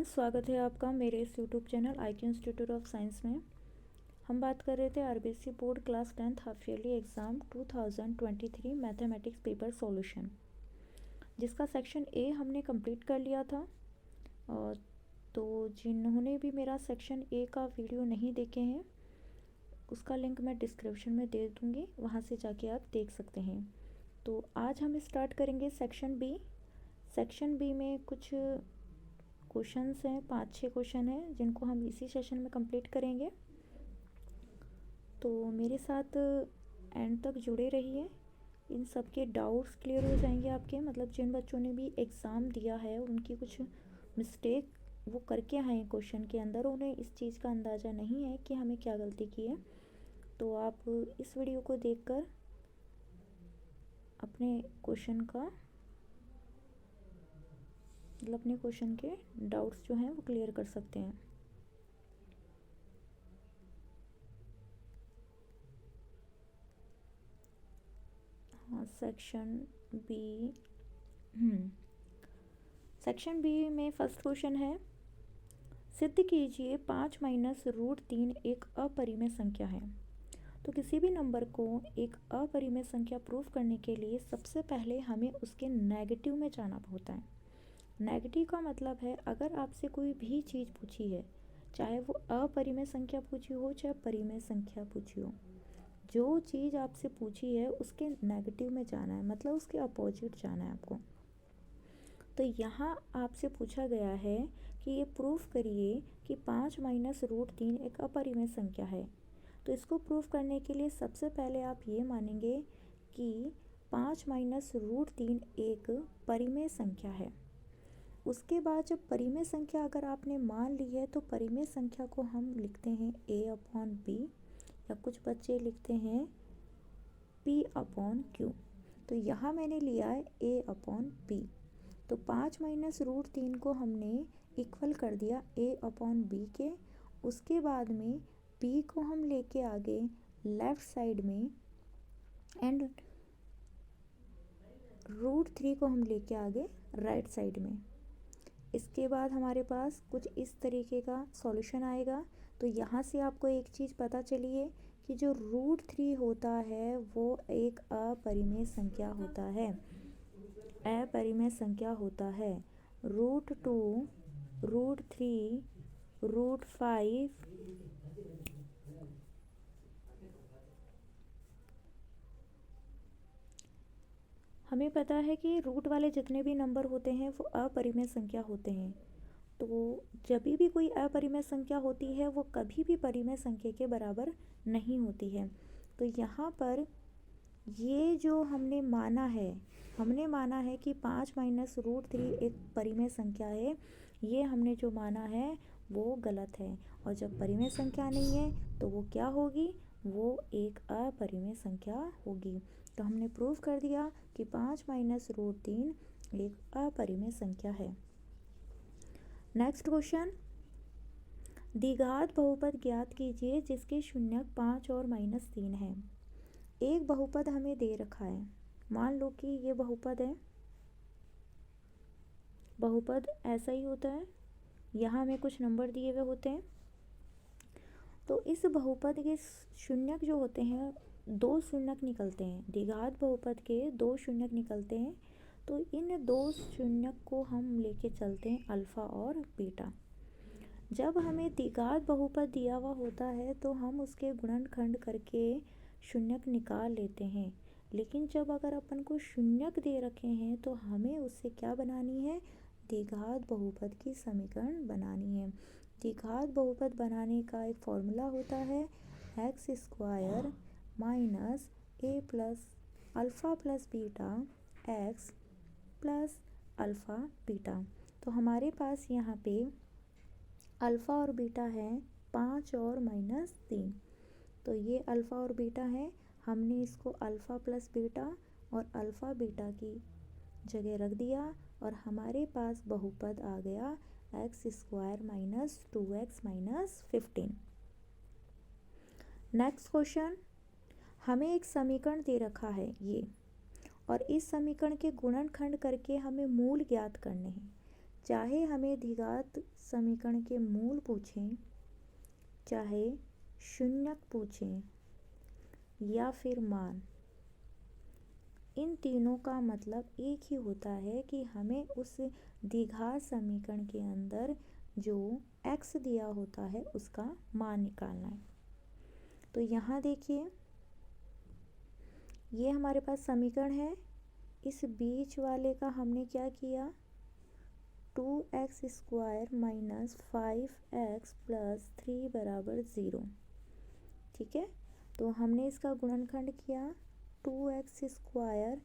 Students, स्वागत है आपका मेरे इस YouTube channel IQ institute of science में। हम बात कर रहे थे RBC board class 10th half yearly exam 2023 mathematics paper solution, जिसका सेक्शन ए हमने कंप्लीट कर लिया था। और तो जिन्होंने भी मेरा सेक्शन ए का वीडियो नहीं देखे हैं, उसका लिंक मैं डिस्क्रिप्शन में दे दूँगी, वहाँ से जाके आप देख सकते हैं। तो आज हम स्टार्ट करेंगे सेक्शन बी। सेक्शन बी में कुछ क्वेश्चंस हैं, 5-6 क्वेश्चन हैं जिनको हम इसी सेशन में कंप्लीट करेंगे। तो मेरे साथ एंड तक जुड़े रहिए, इन सब के डाउट्स क्लियर हो जाएंगे आपके। मतलब जिन बच्चों ने भी एग्ज़ाम दिया है, उनकी कुछ मिस्टेक वो करके आए हैं क्वेश्चन के अंदर, उन्हें इस चीज़ का अंदाज़ा नहीं है कि हमें क्या गलती की है। तो आप इस वीडियो को देखकर अपने क्वेश्चन का मतलब अपने क्वेश्चन के डाउट्स जो हैं वो क्लियर कर सकते हैं। हाँ, सेक्शन बी। सेक्शन बी में फर्स्ट क्वेश्चन है, सिद्ध कीजिए 5-√3 एक अपरिमेय संख्या है। तो किसी भी नंबर को एक अपरिमेय संख्या प्रूफ करने के लिए सबसे पहले हमें उसके नेगेटिव में जाना होता है। नेगेटिव का मतलब है, अगर आपसे कोई भी चीज़ पूछी है, चाहे वो अपरिमेय संख्या पूछी हो चाहे परिमेय संख्या पूछी हो, जो चीज़ आपसे पूछी है उसके नेगेटिव में जाना है, मतलब उसके अपोजिट जाना है आपको। तो यहाँ आपसे पूछा गया है कि ये प्रूफ करिए कि 5-√3 एक अपरिमेय संख्या है। तो इसको प्रूफ करने के लिए सबसे पहले आप ये मानेंगे कि 5-√3 एक परिमेय संख्या है। उसके बाद जब परिमेय संख्या अगर आपने मान ली है, तो परिमेय संख्या को हम लिखते हैं a/b, या कुछ बच्चे लिखते हैं p/q। तो यहाँ मैंने लिया है a/b। तो 5-√3 को हमने इक्वल कर दिया a/b के। उसके बाद में b को हम लेके आगे लेफ़्ट साइड में, एंड √3 को हम लेके आगे राइट साइड में। इसके बाद हमारे पास कुछ इस तरीके का सॉल्यूशन आएगा। तो यहाँ से आपको एक चीज़ पता चली है कि जो √3 होता है वो एक अपरिमेय संख्या होता है, अपरिमेय संख्या होता है। √2, √3, √5 हमें पता है कि रूट वाले जितने भी नंबर होते हैं वो अपरिमेय संख्या होते हैं। तो जब भी कोई अपरिमेय संख्या होती है वो कभी भी परिमेय संख्या के बराबर नहीं होती है। तो यहाँ पर ये जो हमने माना है कि 5-√3 एक परिमेय संख्या है, ये हमने जो माना है वो गलत है। और जब परिमेय संख्या नहीं है तो वो क्या होगी, वो एक अपरिमेय संख्या होगी। तो हमने प्रूव कर दिया कि 5-√3 एक अपरिमेय संख्या है। नेक्स्ट क्वेश्चन, द्विघात बहुपद ज्ञात कीजिए जिसके शून्यक 5 और -3 है। एक बहुपद हमें दे रखा है, मान लो कि ये बहुपद है। बहुपद ऐसा ही होता है, यहाँ हमें कुछ नंबर दिए हुए होते हैं। तो इस बहुपद के शून्यक जो होते हैं, 2 शून्यक निकलते हैं। द्विघात बहुपद के 2 शून्यक निकलते हैं। तो इन 2 शून्यक को हम लेके चलते हैं अल्फ़ा और बीटा। जब हमें द्विघात बहुपद दिया हुआ होता है तो हम उसके गुणनखंड करके शून्यक निकाल लेते हैं। लेकिन जब अगर अपन को शून्यक दे रखे हैं तो हमें उससे क्या बनानी है, द्विघात बहुपद की समीकरण बनानी है। द्विघात बहुपद बनाने का एक फॉर्मूला होता है x² minus a plus alpha plus beta x plus alpha beta. तो हमारे पास यहाँ पे अल्फ़ा और बीटा है 5 और -3। तो ये अल्फ़ा और बीटा है, हमने इसको अल्फ़ा प्लस बीटा और अल्फ़ा बीटा की जगह रख दिया और हमारे पास बहुपद आ गया x² minus 2x minus 15। Next question, हमें एक समीकरण दे रखा है ये, और इस समीकरण के गुणनखंड करके हमें मूल ज्ञात करने हैं। चाहे हमें द्विघात समीकरण के मूल पूछें, चाहे शून्यक पूछें या फिर मान, इन तीनों का मतलब एक ही होता है कि हमें उस द्विघात समीकरण के अंदर जो x दिया होता है उसका मान निकालना है। तो यहाँ देखिए, ये हमारे पास समीकरण है। इस बीच वाले का हमने क्या किया, 2x² माइनस 5x प्लस 3 बराबर 0। ठीक है, तो हमने इसका गुणनखंड किया, 2x²,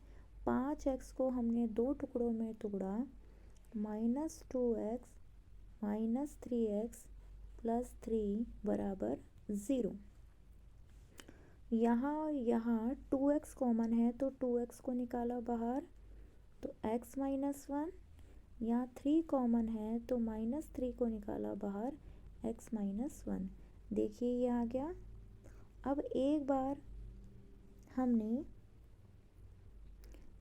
5x को हमने 2 टुकड़ों में तोड़ा, minus 2x minus 3x plus 3 बराबर 0। यहाँ 2x कॉमन है तो 2x को निकाला बाहर, तो x माइनस 1। यहाँ 3 कॉमन है तो माइनस 3 को निकाला बाहर, x माइनस 1। देखिए ये आ गया। अब एक बार हमने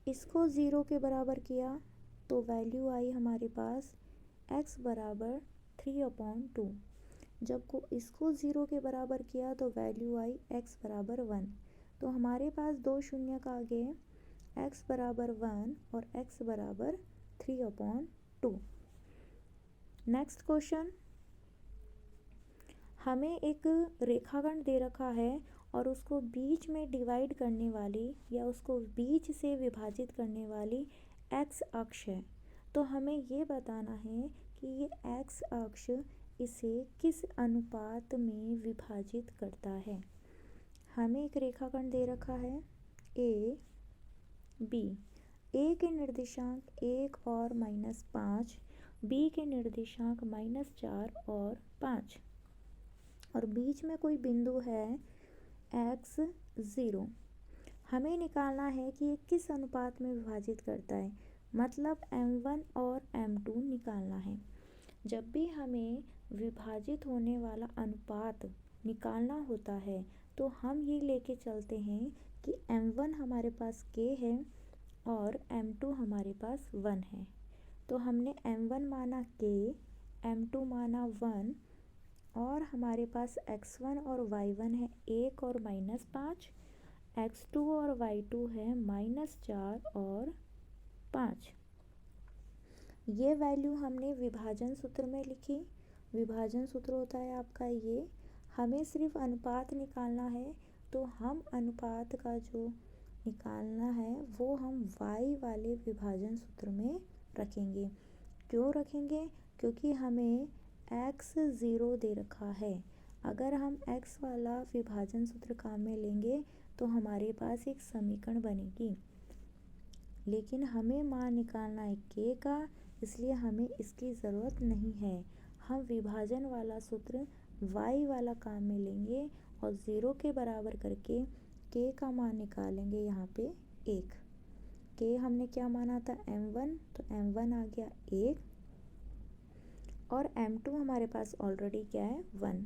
इसको 0 के बराबर किया तो वैल्यू आई हमारे पास x बराबर 3/2। जब को इसको 0 के बराबर किया तो वैल्यू आई x बराबर 1। तो हमारे पास दो शून्यक आ गए, x बराबर 1 और x बराबर 3/2। नेक्स्ट क्वेश्चन, हमें एक रेखाखंड दे रखा है और उसको बीच में डिवाइड करने वाली या उसको बीच से विभाजित करने वाली x अक्ष है। तो हमें ये बताना है कि ये x अक्ष इसे किस अनुपात में विभाजित करता है। हमें एक रेखाखंड दे रखा है ए बी। ए के निर्देशांक 1 और -5, बी के निर्देशांक -4 और 5, और बीच में कोई बिंदु है x0। हमें निकालना है कि ये किस अनुपात में विभाजित करता है, मतलब m1 और m2 निकालना है। जब भी हमें विभाजित होने वाला अनुपात निकालना होता है तो हम ये लेके चलते हैं कि m1 हमारे पास k है और m2 हमारे पास 1 है। तो हमने m1 माना k, m2 माना 1, और हमारे पास x1 और y1 है 1 और -5, x2 और y2 है -4 और 5। ये वैल्यू हमने विभाजन सूत्र में लिखी। विभाजन सूत्र होता है आपका ये। हमें सिर्फ अनुपात निकालना है, तो हम अनुपात का जो निकालना है वो हम y वाले विभाजन सूत्र में रखेंगे। क्यों रखेंगे? क्योंकि हमें x0 दे रखा है। अगर हम x वाला विभाजन सूत्र काम में लेंगे तो हमारे पास एक समीकरण बनेगी, लेकिन हमें मान निकालना है k का, इसलिए हमें इसकी ज़रूरत नहीं है। हम विभाजन वाला सूत्र y वाला काम में लेंगे और 0 के बराबर करके k का मान निकालेंगे। यहाँ पे 1, k हमने क्या माना था m1, तो m1 आ गया 1, और m2 हमारे पास ऑलरेडी क्या है 1।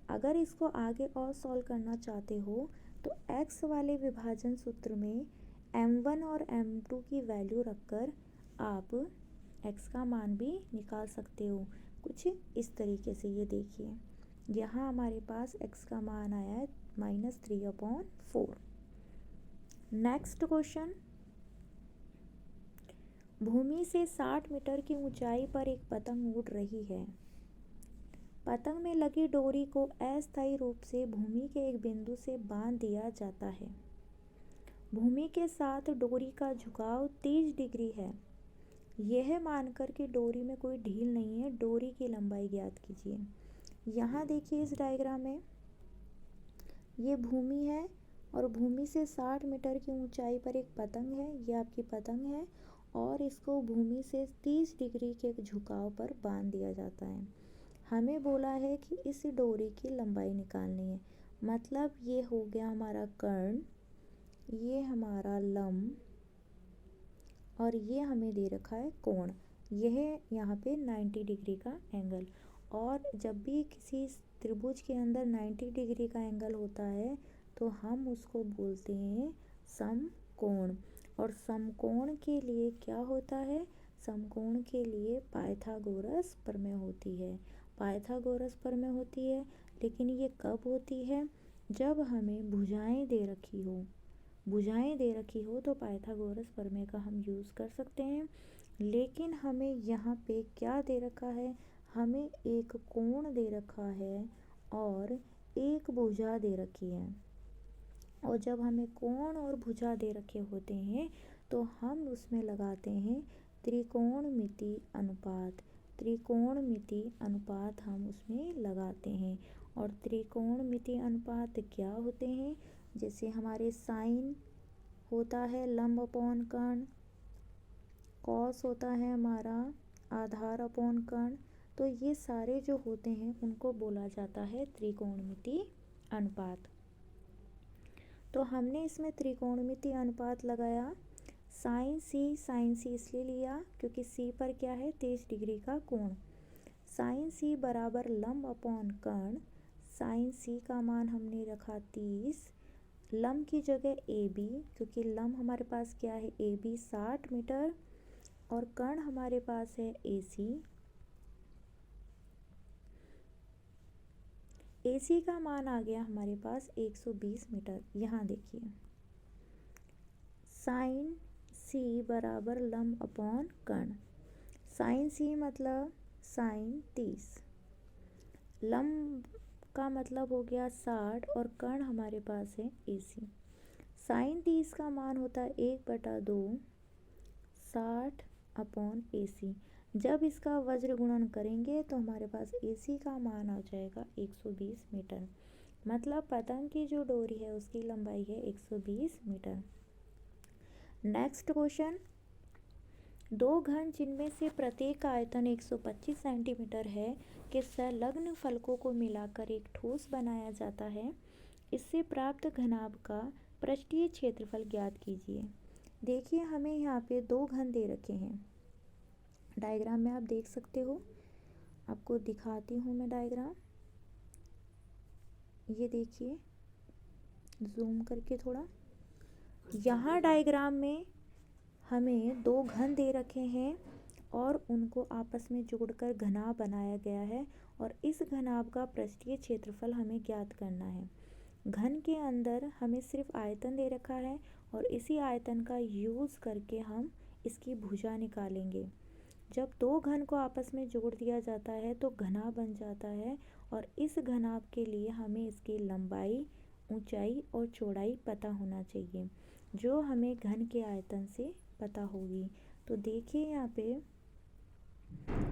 अगर इसको आगे और सॉल्व करना चाहते हो तो x वाले विभाजन सूत्र में m1 और m2 की वैल्यू रखकर आप x का मान भी निकाल सकते हो, कुछ इस तरीके से। ये देखिए, यहाँ हमारे पास x का मान आया है -3/4। नेक्स्ट क्वेश्चन, भूमि से 60 मीटर की ऊंचाई पर एक पतंग उड़ रही है। पतंग में लगी डोरी को अस्थायी रूप से भूमि के एक बिंदु से बांध दिया जाता है। भूमि के साथ डोरी का झुकाव 30 डिग्री है। यह मानकर कि डोरी में कोई ढील नहीं है, डोरी की लंबाई ज्ञात कीजिए। यहाँ देखिए इस डायग्राम में ये भूमि है और भूमि से 60 मीटर की ऊंचाई पर एक पतंग है। ये आपकी पतंग है और इसको भूमि से 30 डिग्री के झुकाव पर बांध दिया जाता है। हमें बोला है कि इस डोरी की लंबाई निकालनी है, मतलब ये हो गया हमारा कर्ण, ये हमारा लंब, और ये हमें दे रखा है कोण। यह यहाँ पे 90 डिग्री का एंगल। और जब भी किसी त्रिभुज के अंदर 90 डिग्री का एंगल होता है तो हम उसको बोलते हैं समकोण। और समकोण के लिए क्या होता है, समकोण के लिए पाइथागोरस प्रमेय होती है। पाइथागोरस प्रमेय होती है, लेकिन ये कब होती है? जब हमें भुजाएं दे रखी हो। भुजाएं दे रखी हो तो पाइथागोरस प्रमेय का हम यूज़ कर सकते हैं। लेकिन हमें यहाँ पे क्या दे रखा है? हमें एक कोण दे रखा है और एक भुजा दे रखी है। और जब हमें कोण और भुजा दे रखे होते हैं तो हम उसमें लगाते हैं त्रिकोणमिति अनुपात। त्रिकोणमिति अनुपात हम उसमें लगाते हैं। और त्रिकोणमिति अनुपात क्या होते हैं? जैसे हमारे साइन होता है लंब अपॉन कर्ण, कॉस होता है हमारा आधार अपॉन कर्ण, तो ये सारे जो होते हैं उनको बोला जाता है त्रिकोणमिति अनुपात। तो हमने इसमें त्रिकोणमिति अनुपात लगाया। साइन सी इसलिए लिया क्योंकि सी पर क्या है? 30 डिग्री का कोण। साइन सी बराबर लंब अपॉन कर्ण। साइन सी का मान हमने रखा 30। लंब की जगह ए बी, क्योंकि लंब हमारे पास क्या है? ए बी 60 मीटर और कर्ण हमारे पास है ए सी। ए सी का मान आ गया हमारे पास 120 मीटर। यहाँ देखिए साइन सी बराबर लंब अपॉन कर्ण। साइन सी मतलब साइन 30, लंब का मतलब हो गया 60 और कर्ण हमारे पास है ए सी। साइन 30 का मान होता है 1/2 60 अपॉन ए सी। जब इसका वज्र गुणन करेंगे तो हमारे पास ए सी का मान आ जाएगा 120 मीटर। मतलब पतंग की जो डोरी है उसकी लंबाई है 120 मीटर। नेक्स्ट क्वेश्चन, दो घन जिनमें से प्रत्येक का आयतन 125 सेंटीमीटर है के संलग्न फलकों को मिलाकर एक ठोस बनाया जाता है। इससे प्राप्त घनाभ का पृष्ठीय क्षेत्रफल ज्ञात कीजिए। देखिए हमें यहाँ पे दो घन दे रखे हैं। डायग्राम में आप देख सकते हो, आपको दिखाती हूँ मैं डायग्राम। ये देखिए जूम करके थोड़ा, यहाँ डायग्राम में हमें दो घन दे रखे हैं और उनको आपस में जोड़कर घनाभ बनाया गया है और इस घनाभ का पृष्ठीय क्षेत्रफल हमें ज्ञात करना है। घन के अंदर हमें सिर्फ आयतन दे रखा है और इसी आयतन का यूज़ करके हम इसकी भुजा निकालेंगे। जब दो घन को आपस में जोड़ दिया जाता है तो घनाभ बन जाता है और इस घनाभ के लिए हमें इसकी लंबाई, ऊंचाई और चौड़ाई पता होना चाहिए, जो हमें घन के आयतन से पता होगी। तो देखिए यहाँ पे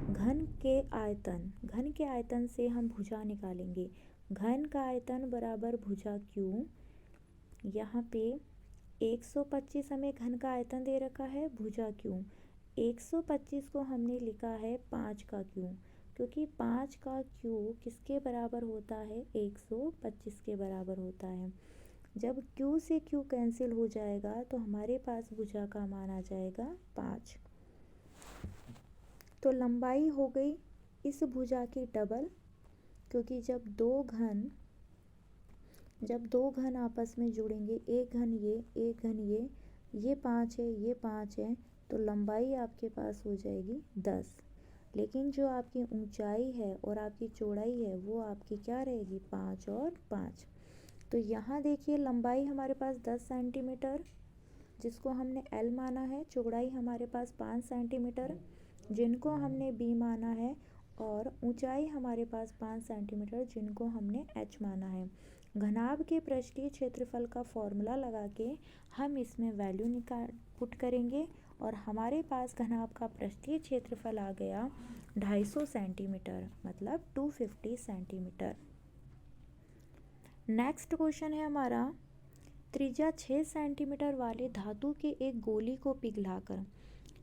घन के आयतन से हम भुजा निकालेंगे। घन का आयतन बराबर भुजा क्यू। यहाँ पे 125 हमें घन का आयतन दे रखा है, भुजा क्यू। 125 को हमने लिखा है 5 का क्यू, क्योंकि 5 का क्यू किसके बराबर होता है? 125 के बराबर होता है। जब Q से Q कैंसिल हो जाएगा तो हमारे पास भुजा का मान आ जाएगा 5। तो लंबाई हो गई इस भुजा की डबल, क्योंकि जब दो घन आपस में जुड़ेंगे, एक घन ये 5 है, ये 5 है, तो लंबाई आपके पास हो जाएगी 10। लेकिन जो आपकी ऊंचाई है और आपकी चौड़ाई है वो आपकी क्या रहेगी? 5 और 5। तो यहाँ देखिए लंबाई हमारे पास 10 सेंटीमीटर, जिसको हमने L माना है। चौड़ाई हमारे पास 5 सेंटीमीटर, जिनको हमने B माना है। और ऊंचाई हमारे पास 5 सेंटीमीटर, जिनको हमने H माना है। घनाभ के पृष्ठीय क्षेत्रफल का फॉर्मूला लगा के हम इसमें वैल्यू पुट करेंगे और हमारे पास घनाभ का पृष्ठीय क्षेत्रफल आ गया 250 सेंटीमीटर, मतलब 250 सेंटीमीटर। नेक्स्ट क्वेश्चन है हमारा, त्रिज्या 6 सेंटीमीटर वाले धातु के एक गोली को पिघलाकर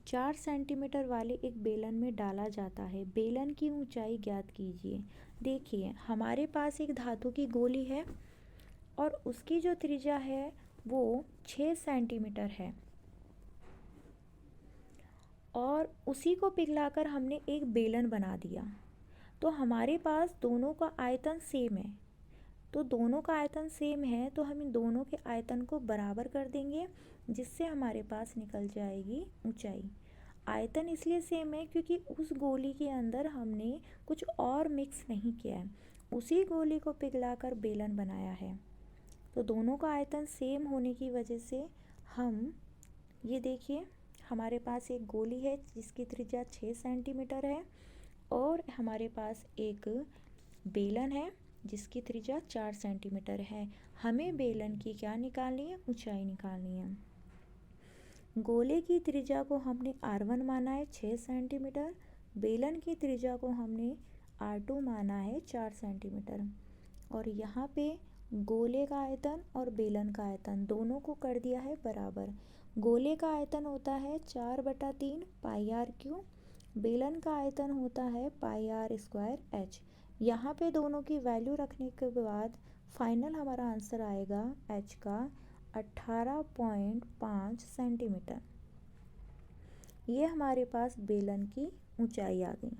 4 सेंटीमीटर वाले एक बेलन में डाला जाता है। बेलन की ऊंचाई ज्ञात कीजिए। देखिए हमारे पास एक धातु की गोली है और उसकी जो त्रिज्या है वो 6 सेंटीमीटर है और उसी को पिघलाकर हमने एक बेलन बना दिया। तो हमारे पास दोनों का आयतन सेम है। तो दोनों का आयतन सेम है तो हम इन दोनों के आयतन को बराबर कर देंगे, जिससे हमारे पास निकल जाएगी ऊंचाई। आयतन इसलिए सेम है क्योंकि उस गोली के अंदर हमने कुछ और मिक्स नहीं किया है, उसी गोली को पिघलाकर बेलन बनाया है। तो दोनों का आयतन सेम होने की वजह से हम ये देखिए हमारे पास एक गोली है जिसकी त्रिज्या 6 सेंटीमीटर है और हमारे पास एक बेलन है जिसकी त्रिज्या 4 सेंटीमीटर है। हमें बेलन की क्या निकालनी है, ऊंचाई निकालनी है। गोले की त्रिज्या को हमने R1 माना है 6 सेंटीमीटर, बेलन की त्रिज्या को हमने R2 माना है 4 सेंटीमीटर। और यहाँ पे गोले का आयतन और बेलन का आयतन दोनों को कर दिया है बराबर। गोले का आयतन होता है 4/3 πr³, बेलन का आयतन होता है πr²h। यहाँ पे दोनों की वैल्यू रखने के बाद फाइनल हमारा आंसर आएगा h का 18.5 सेंटीमीटर। ये हमारे पास बेलन की ऊंचाई आ गई।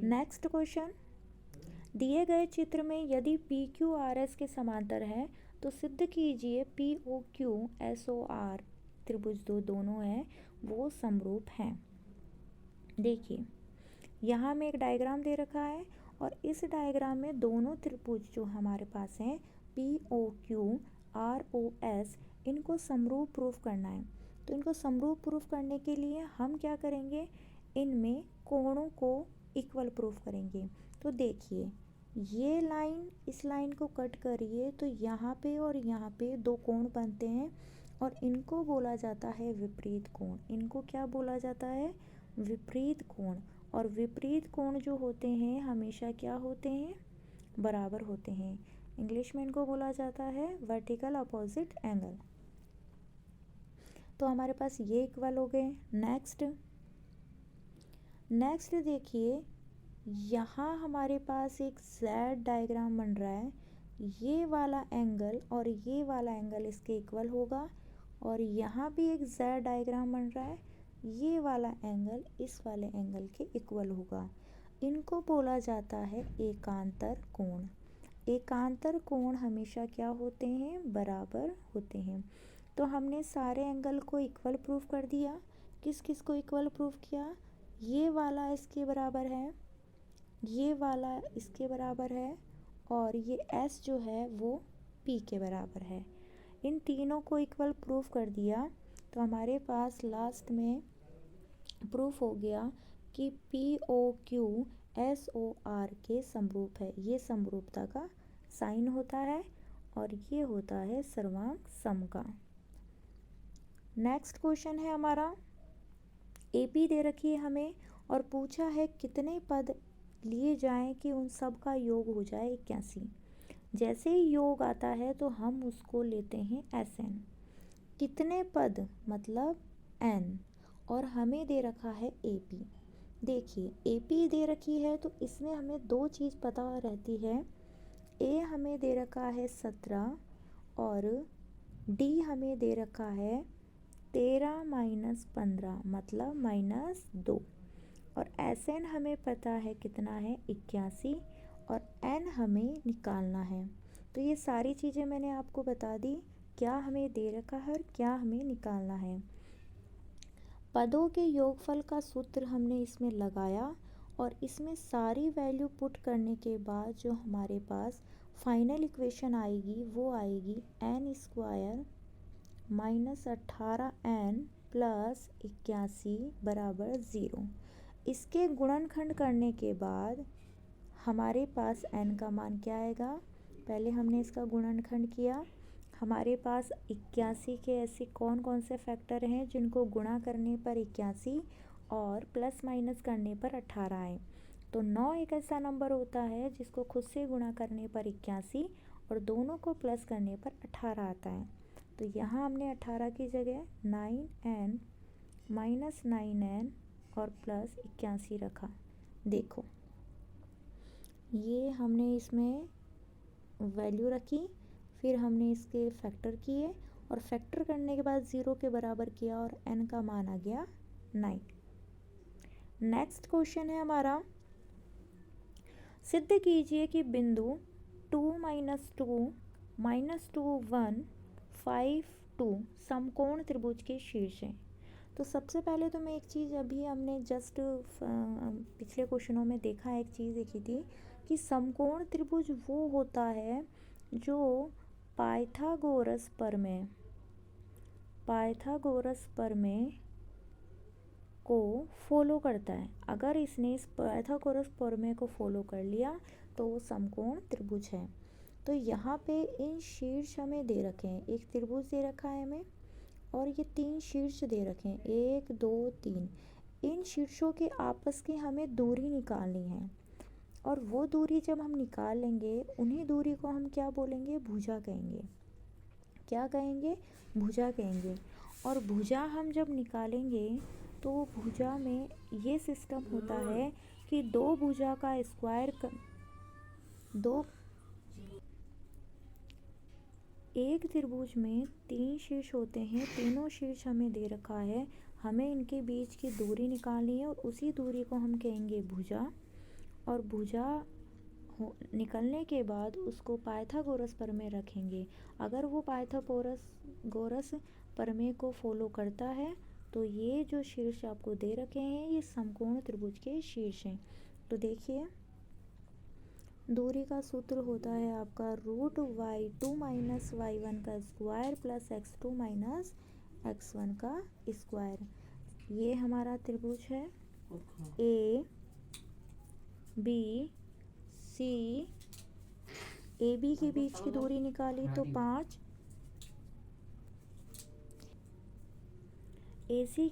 नेक्स्ट क्वेश्चन, दिए गए चित्र में यदि PQRS के समांतर है तो सिद्ध कीजिए POQSOR त्रिभुज दोनों हैं वो समरूप हैं। देखिए यहाँ में एक डायग्राम दे रखा है और इस डायग्राम में दोनों त्रिभुज जो हमारे पास हैं POQROS, इनको समरूप प्रूफ करना है। तो इनको समरूप प्रूफ करने के लिए हम क्या करेंगे, इनमें कोणों को इक्वल प्रूफ करेंगे। तो देखिए ये लाइन इस लाइन को कट करिए तो यहाँ पे और यहाँ पे दो कोण बनते हैं और इनको बोला जाता है विपरीत कोण। इनको क्या बोला जाता है, विपरीत कोण। और विपरीत कोण जो होते हैं हमेशा क्या होते हैं, बराबर होते हैं। इंग्लिश में इनको बोला जाता है वर्टिकल अपोजिट एंगल। तो हमारे पास ये इक्वल हो गए। नेक्स्ट देखिए यहाँ हमारे पास एक Z डायग्राम बन रहा है। ये वाला एंगल और ये वाला एंगल इसके इक्वल होगा और यहाँ भी एक Z डायग्राम बन रहा है। ये वाला एंगल इस वाले एंगल के इक्वल होगा। इनको बोला जाता है एकांतर कोण। एकांतर कोण हमेशा क्या होते हैं, बराबर होते हैं। तो हमने सारे एंगल को इक्वल प्रूफ कर दिया। किस किस को इक्वल प्रूफ किया, ये वाला इसके बराबर है, ये वाला इसके बराबर है और ये S जो है वो P के बराबर है। इन तीनों को इक्वल प्रूफ कर दिया तो हमारे पास लास्ट में प्रूफ हो गया कि POQSOR के समरूप है। ये समरूपता का साइन होता है और ये होता है सर्वांग सम का। नेक्स्ट क्वेश्चन है हमारा, AP दे रखी है हमें और पूछा है कितने पद लिए जाएं कि उन सब का योग हो जाए 81। जैसे ही योग आता है तो हम उसको लेते हैं SN। कितने पद मतलब N और हमें दे रखा है AP। देखिए AP दे रखी है तो इसमें हमें दो चीज़ पता रहती है, A हमें दे रखा है 17 और D हमें दे रखा है 13 - 15 मतलब -2 और SN हमें पता है कितना है 81 और N हमें निकालना है। तो ये सारी चीज़ें मैंने आपको बता दी, क्या हमें दे रखा है और क्या हमें निकालना है। पदों के योगफल का सूत्र हमने इसमें लगाया और इसमें सारी वैल्यू पुट करने के बाद जो हमारे पास फाइनल इक्वेशन आएगी वो आएगी n² - 18n + 81 = 0। इसके गुणनखंड करने के बाद हमारे पास n का मान क्या आएगा, पहले हमने इसका गुणनखंड किया। हमारे पास 81 के ऐसे कौन कौन से फैक्टर हैं जिनको गुणा करने पर 81 और प्लस माइनस करने पर 18 आए। तो 9 एक ऐसा नंबर होता है जिसको खुद से गुणा करने पर 81 और दोनों को प्लस करने पर 18 आता है। तो यहाँ हमने 18 की जगह 9n - 9n और प्लस 81 रखा। देखो ये हमने इसमें वैल्यू रखी, फिर हमने इसके फैक्टर किए और फैक्टर करने के बाद 0 के बराबर किया और n का मान आ गया 9। नेक्स्ट क्वेश्चन है हमारा, सिद्ध कीजिए कि बिंदु 2 - 2 - 2 1 5 2 समकोण त्रिभुज के शीर्ष हैं। तो सबसे पहले तो मैं एक चीज़, अभी हमने जस्ट पिछले क्वेश्चनों में देखा है, एक चीज़ देखी थी कि समकोण त्रिभुज वो होता है जो पाइथागोरस प्रमेय को फॉलो करता है। अगर इसने इस पाइथागोरस प्रमेय को फॉलो कर लिया तो वो समकोण त्रिभुज है। तो यहाँ पे इन शीर्ष हमें दे रखे हैं, एक त्रिभुज दे रखा है हमें और ये 3 शीर्ष दे रखे हैं, 1 2 3। इन शीर्षों के आपस की हमें दूरी निकालनी है और वो दूरी जब हम निकाल लेंगे, उन्हीं दूरी को हम क्या बोलेंगे, भुजा कहेंगे। क्या कहेंगे, भुजा कहेंगे। और भुजा हम जब निकालेंगे तो भुजा में ये सिस्टम होता है कि दो भुजा का स्क्वायर एक त्रिभुज में 3 शीर्ष होते हैं, तीनों शीर्ष हमें दे रखा है, हमें इनके बीच की दूरी निकालनी है और उसी दूरी को हम कहेंगे भुजा। और भुजा निकलने के बाद उसको पाइथागोरस प्रमेय रखेंगे। अगर वो पाइथागोरस प्रमेय को फॉलो करता है तो ये जो शीर्ष आपको दे रखे हैं ये समकोण त्रिभुज के शीर्ष हैं। तो देखिए, दूरी का सूत्र होता है आपका √y2 माइनस y1 का square plus x2 minus x1 का स्क्वायर। ये हमारा त्रिभुज है A B C. A B के बीच की दूरी निकाली तो 5, ए सी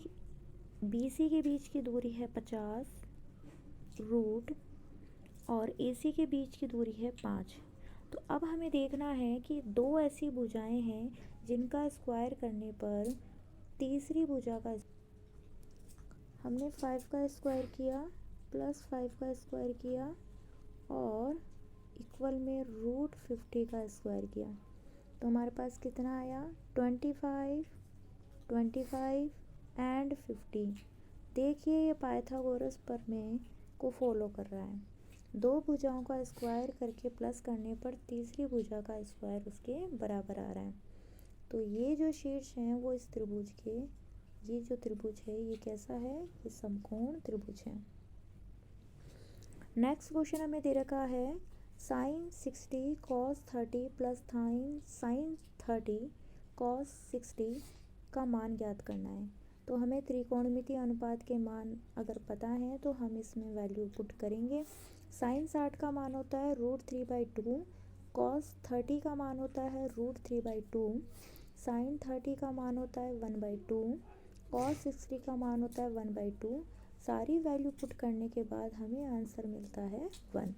बी सी के बीच की दूरी है 50 रूट और ए सी के बीच की दूरी है 5। तो अब हमें देखना है कि दो ऐसी भुजाएं हैं जिनका स्क्वायर करने पर तीसरी भुजा का, हमने 5 का स्क्वायर किया प्लस 5 का स्क्वायर किया और इक्वल में √50 का स्क्वायर किया। तो हमारे पास कितना आया, 25 एंड 50। देखिए ये पाइथागोरस प्रमेय को फॉलो कर रहा है। दो भुजाओं का स्क्वायर करके प्लस करने पर तीसरी भुजा का स्क्वायर उसके बराबर आ रहा है। तो ये जो शीर्ष हैं वो इस त्रिभुज के, ये जो त्रिभुज है ये कैसा है, ये समकोण त्रिभुज है। नेक्स्ट क्वेश्चन हमें दे रखा है sin 60 cos 30 plus sin 30 cos 60 का मान ज्ञात करना है। तो हमें त्रिकोणमितीय अनुपात के मान अगर पता है तो हम इसमें वैल्यू पुट करेंगे। sin 60 का मान होता है √3/2, cos 30 का मान होता है √3/2, sin 30 का मान होता है 1/2, cos 60 का मान होता है 1/2। सारी वैल्यू पुट करने के बाद हमें आंसर मिलता है 1।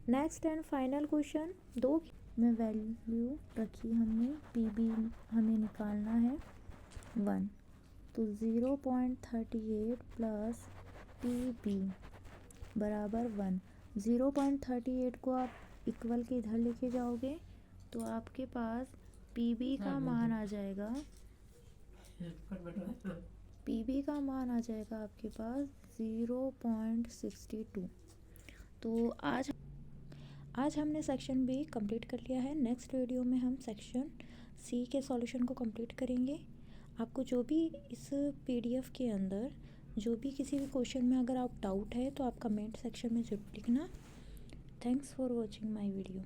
नेक्स्ट एंड फाइनल क्वेश्चन, दो में वैल्यू रखी हमने, पी बी हमें निकालना है 1। तो 0.38 प्लस पी बी बराबर 1। 0.38 को आप इक्वल के इधर लेके जाओगे तो आपके पास पी बी का मान आ जाएगा, पी बी का मान आ जाएगा आपके पास 0.62। तो आज हमने सेक्शन बी कंप्लीट कर लिया है। नेक्स्ट वीडियो में हम सेक्शन सी के सॉल्यूशन को कंप्लीट करेंगे। आपको जो भी इस पीडीएफ के अंदर जो भी किसी भी क्वेश्चन में अगर आप डाउट है तो आप कमेंट सेक्शन में जरूर लिखना। Thanks for watching my video.